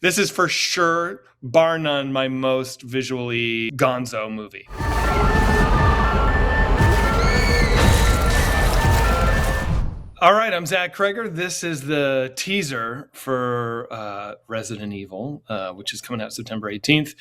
This is for sure, bar none, my most visually gonzo movie. All right, I'm Zach Cregger. This is the teaser for Resident Evil, which is coming out September 18th.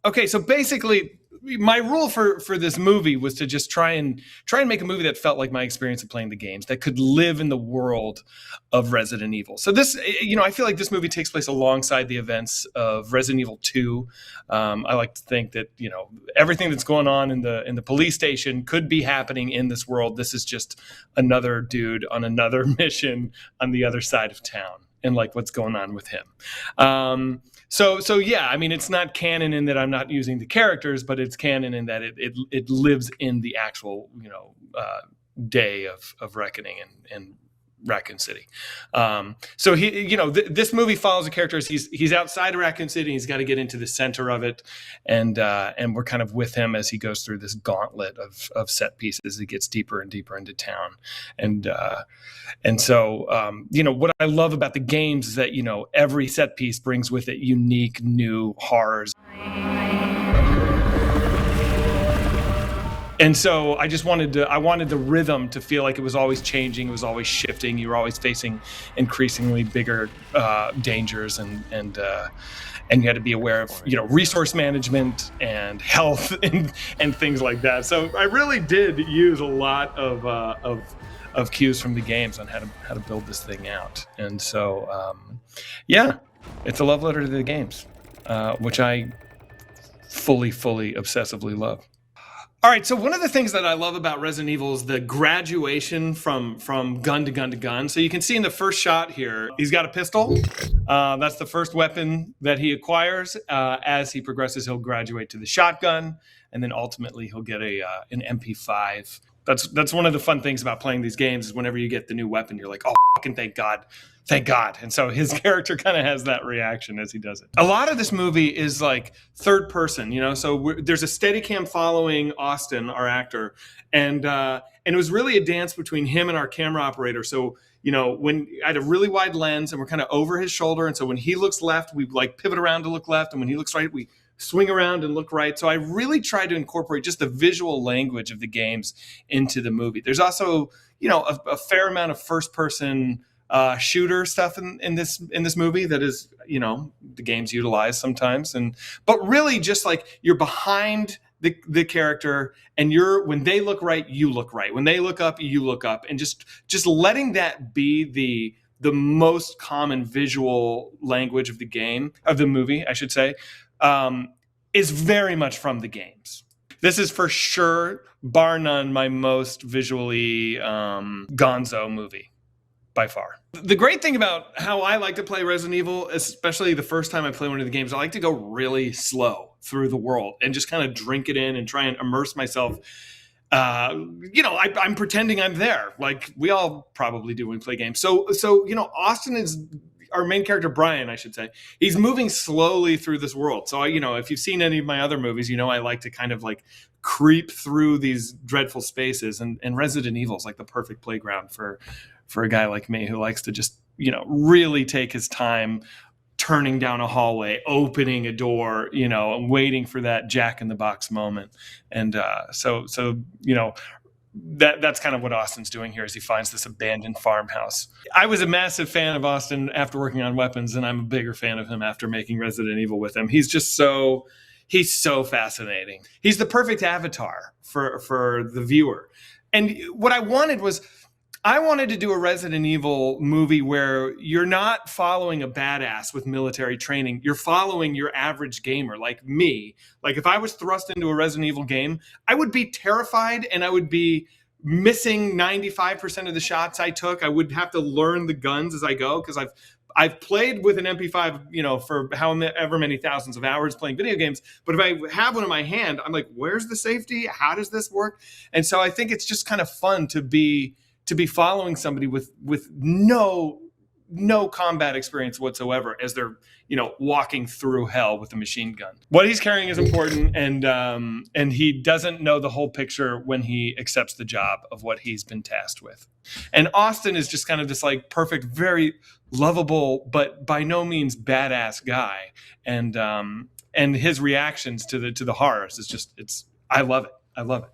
Okay, so basically, my rule for this movie was to just try and make a movie that felt like my experience of playing the games, that could live in the world of Resident Evil. So this, I feel like this movie takes place alongside the events of Resident Evil 2. I like to think that, everything that's going on in the police station could be happening in this world. This is just another dude on another mission on the other side of town, and like what's going on with him. So yeah, I mean, it's not canon in that I'm not using the characters, but it's canon in that it lives in the actual, day of reckoning and Raccoon City. So this movie follows the characters. He's outside of Raccoon City. He's got to get into the center of it, and we're kind of with him as he goes through this gauntlet of set pieces. He gets deeper and deeper into town, and so what I love about the games is that every set piece brings with it unique new horrors. And so I wanted the rhythm to feel like it was always changing, it was always shifting. You were always facing increasingly bigger dangers, and you had to be aware of resource management and health and things like that. So I really did use a lot of cues from the games on how to build this thing out. And so it's a love letter to the games, which I fully obsessively love. All right, so one of the things that I love about Resident Evil is the graduation from gun to gun to gun. So you can see in the first shot here, he's got a pistol. That's the first weapon that he acquires. As he progresses, he'll graduate to the shotgun, and then ultimately he'll get an MP5. That's one of the fun things about playing these games is whenever you get the new weapon, you're like, oh, fucking thank God. Thank God. And so his character kind of has that reaction as he does it. A lot of this movie is like third person, so there's a steady cam following Austin, our actor. And it was really a dance between him and our camera operator. So, when I had a really wide lens and we're kind of over his shoulder. And so when he looks left, we like pivot around to look left. And when he looks right, we swing around and look right. So I really tried to incorporate just the visual language of the games into the movie. There's also, a fair amount of first person shooter stuff in this movie that is, the games utilize sometimes. But really just like you're behind the character, and when they look right, you look right. When they look up, you look up, and just letting that be the most common visual language of the movie, I should say, is very much from the games. This is for sure, bar none, my most visually gonzo movie. By far. The great thing about how I like to play Resident Evil, especially the first time I play one of the games, I like to go really slow through the world and just kind of drink it in and try and immerse myself. I'm pretending I'm there, like we all probably do when we play games. So Austin is our main character, Brian, I should say. He's moving slowly through this world. So if you've seen any of my other movies, I like to kind of like creep through these dreadful spaces, and Resident Evil is like the perfect playground for a guy like me who likes to just, really take his time turning down a hallway, opening a door, and waiting for that Jack in the Box moment. And so that's kind of what Austin's doing here as he finds this abandoned farmhouse. I was a massive fan of Austin after working on Weapons, and I'm a bigger fan of him after making Resident Evil with him. He's so fascinating. He's the perfect avatar for the viewer. And what I wanted to do a Resident Evil movie where you're not following a badass with military training. You're following your average gamer like me. Like if I was thrust into a Resident Evil game, I would be terrified and I would be missing 95% of the shots I took. I would have to learn the guns as I go because I've played with an MP5, for however many thousands of hours playing video games. But if I have one in my hand, I'm like, where's the safety? How does this work? And so I think it's just kind of fun to be following somebody with no no combat experience whatsoever as they're, walking through hell with a machine gun. What he's carrying is important, and he doesn't know the whole picture when he accepts the job of what he's been tasked with. And Austin is just kind of this like perfect, very lovable, but by no means badass guy. And his reactions to the horrors is just, I love it. I love it.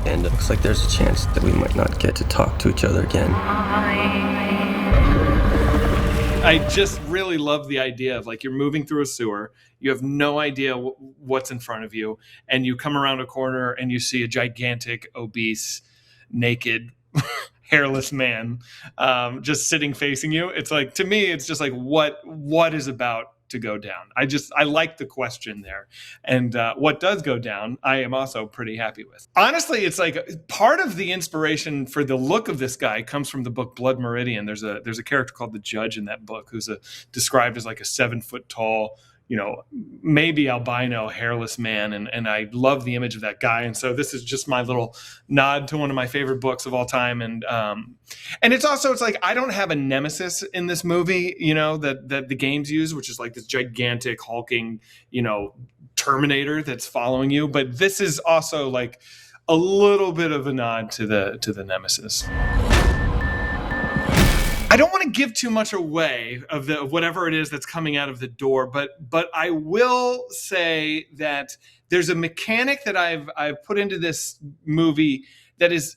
And it looks like there's a chance that we might not get to talk to each other again. I just really love the idea of like you're moving through a sewer, you have no idea what's in front of you, and you come around a corner and you see a gigantic, obese, naked, hairless man just sitting facing you. It's like, to me, it's just like what is about to go down. I like the question there, and what does go down, I am also pretty happy with. Honestly, it's like part of the inspiration for the look of this guy comes from the book Blood Meridian. There's a character called the Judge in that book who's described as like a 7 foot tall, maybe albino, hairless man. And I love the image of that guy. And so this is just my little nod to one of my favorite books of all time. And it's like, I don't have a nemesis in this movie, that the games use, which is like this gigantic hulking, Terminator that's following you. But this is also like a little bit of a nod to the nemesis. I don't want to give too much away of whatever it is that's coming out of the door, but I will say that there's a mechanic that I've put into this movie that is,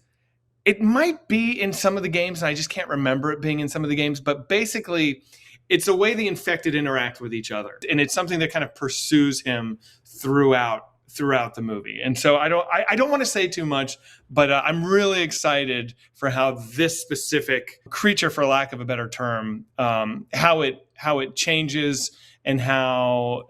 it might be in some of the games, and I just can't remember it being in some of the games, but basically it's the way the infected interact with each other, and it's something that kind of pursues him throughout the movie. And so I don't want to say too much, but I'm really excited for how this specific creature, for lack of a better term, how it changes and how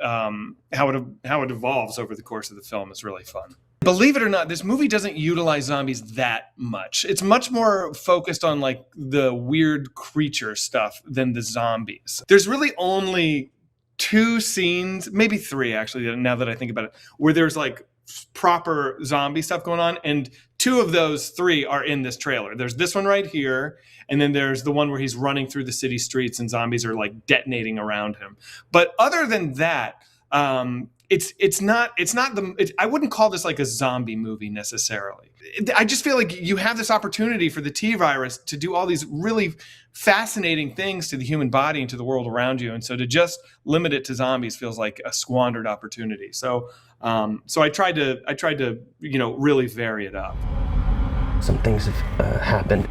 it evolves over the course of the film is really fun. Believe it or not, this movie doesn't utilize zombies that much. It's much more focused on like the weird creature stuff than the zombies. There's really only 2 scenes, maybe 3 actually, now that I think about it, where there's like proper zombie stuff going on, and 2 of those 3 are in this trailer. There's this one right here, and then there's the one where he's running through the city streets and zombies are like detonating around him. But other than that, I wouldn't call this like a zombie movie necessarily. I just feel like you have this opportunity for the T-virus to do all these really fascinating things to the human body and to the world around you. And so to just limit it to zombies feels like a squandered opportunity. So I tried to, really vary it up. Some things have happened.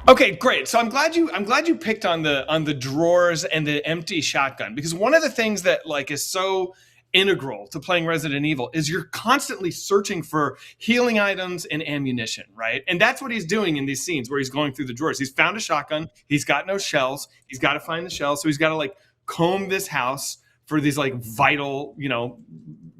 Okay, great. So I'm glad you picked on the drawers and the empty shotgun, because one of the things that like is so integral to playing Resident Evil is you're constantly searching for healing items and ammunition, right? And that's what he's doing in these scenes where he's going through the drawers. He's found a shotgun. He's got no shells. He's got to find the shells. So he's got to like comb this house for these like vital,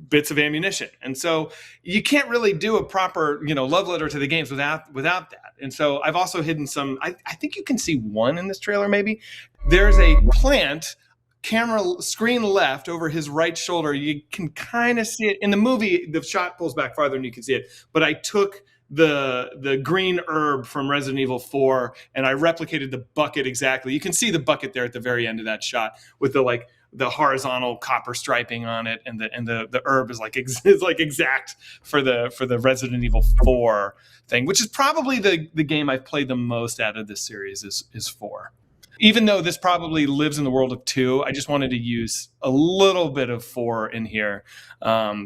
bits of ammunition. And so you can't really do a proper, love letter to the games without that. And so I've also hidden some, I think you can see one in this trailer maybe. There's a plant, camera screen left over his right shoulder. You can kind of see it. In the movie, the shot pulls back farther and you can see it. But I took the green herb from Resident Evil 4 and I replicated the bucket exactly. You can see the bucket there at the very end of that shot with the horizontal copper striping on it, and the herb is like exact for the Resident Evil 4 thing, which is probably the game I've played the most out of this series is 4. Even though this probably lives in the world of 2, I just wanted to use a little bit of 4 in here,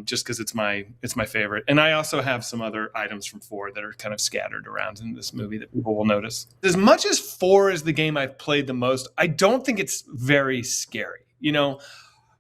just because it's my favorite. And I also have some other items from 4 that are kind of scattered around in this movie that people will notice. As much as 4 is the game I've played the most, I don't think it's very scary.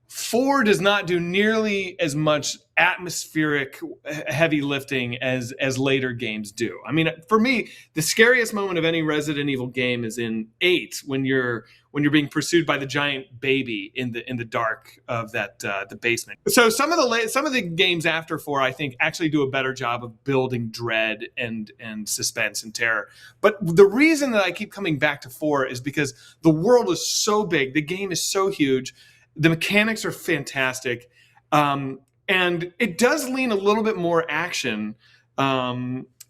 4 does not do nearly as much atmospheric heavy lifting as later games do. I mean, for me, the scariest moment of any Resident Evil game is in 8 when you're being pursued by the giant baby in the dark of that the basement. So some of the games after 4, I think, actually do a better job of building dread and suspense and terror. But the reason that I keep coming back to 4 is because the world is so big, the game is so huge. The mechanics are fantastic, and it does lean a little bit more action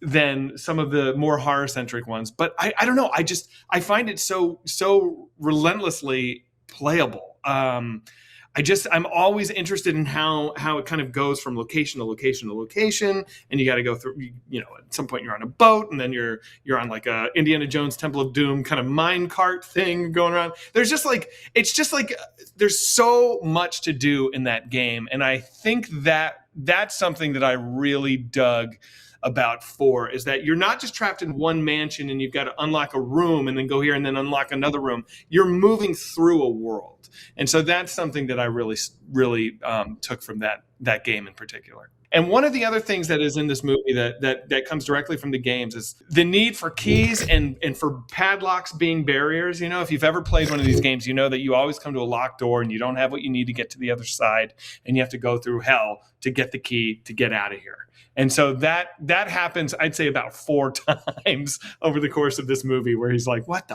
than some of the more horror centric ones. But I don't know. I find it so relentlessly playable. I'm always interested in how it kind of goes from location to location to location, and you got to go through. At some point you're on a boat, and then you're on like a Indiana Jones Temple of Doom kind of mine cart thing going around. There's just like there's so much to do in that game, and I think that's something that I really dug about 4 is that you're not just trapped in one mansion and you've got to unlock a room and then go here and then unlock another room. You're moving through a world. And so that's something that I really took from that game in particular. And one of the other things that is in this movie that comes directly from the games is the need for keys and for padlocks being barriers. If you've ever played one of these games, you know that you always come to a locked door and you don't have what you need to get to the other side, and you have to go through hell to get the key to get out of here. And so that happens, I'd say, about 4 times over the course of this movie, where he's like, what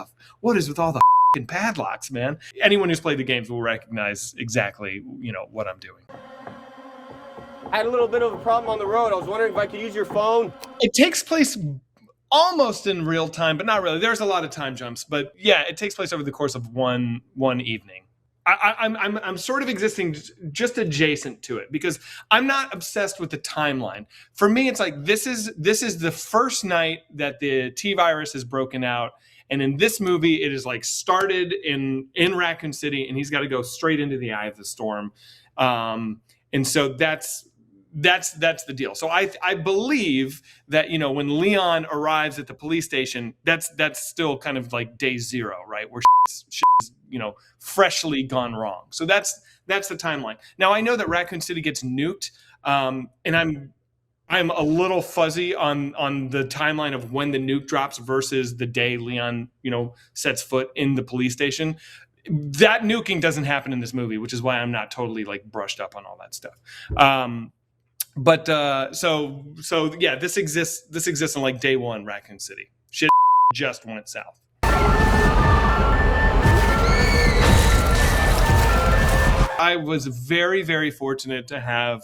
is with all the fucking padlocks, man? Anyone who's played the games will recognize exactly, what I'm doing. I had a little bit of a problem on the road. I was wondering if I could use your phone. It takes place almost in real time, but not really. There's a lot of time jumps, but yeah, it takes place over the course of one evening. I'm sort of existing just adjacent to it because I'm not obsessed with the timeline. For me, it's like this is the first night that the T virus has broken out, and in this movie, it is like started in Raccoon City, and he's got to go straight into the eye of the storm, and so that's the deal. So I believe that when Leon arrives at the police station, that's still kind of like day 0, right, where shit's freshly gone wrong. So that's the timeline. Now I know that Raccoon City gets nuked, and I'm a little fuzzy on the timeline of when the nuke drops versus the day Leon sets foot in the police station. That nuking doesn't happen in this movie, which is why I'm not totally like brushed up on all that stuff. So yeah, this exists in like day 1 Raccoon City. Shit just went south. I was very, very fortunate to have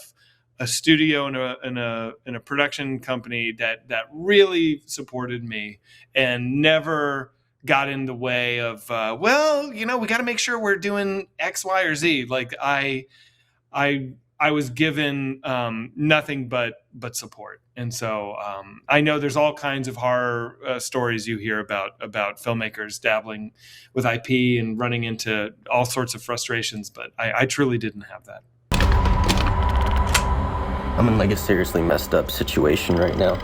a studio and a production company that really supported me and never got in the way of we got to make sure we're doing X, Y, or Z. Like I was given nothing but support. And so I know there's all kinds of horror stories you hear about filmmakers dabbling with IP and running into all sorts of frustrations, but I truly didn't have that. I'm in like a seriously messed up situation right now.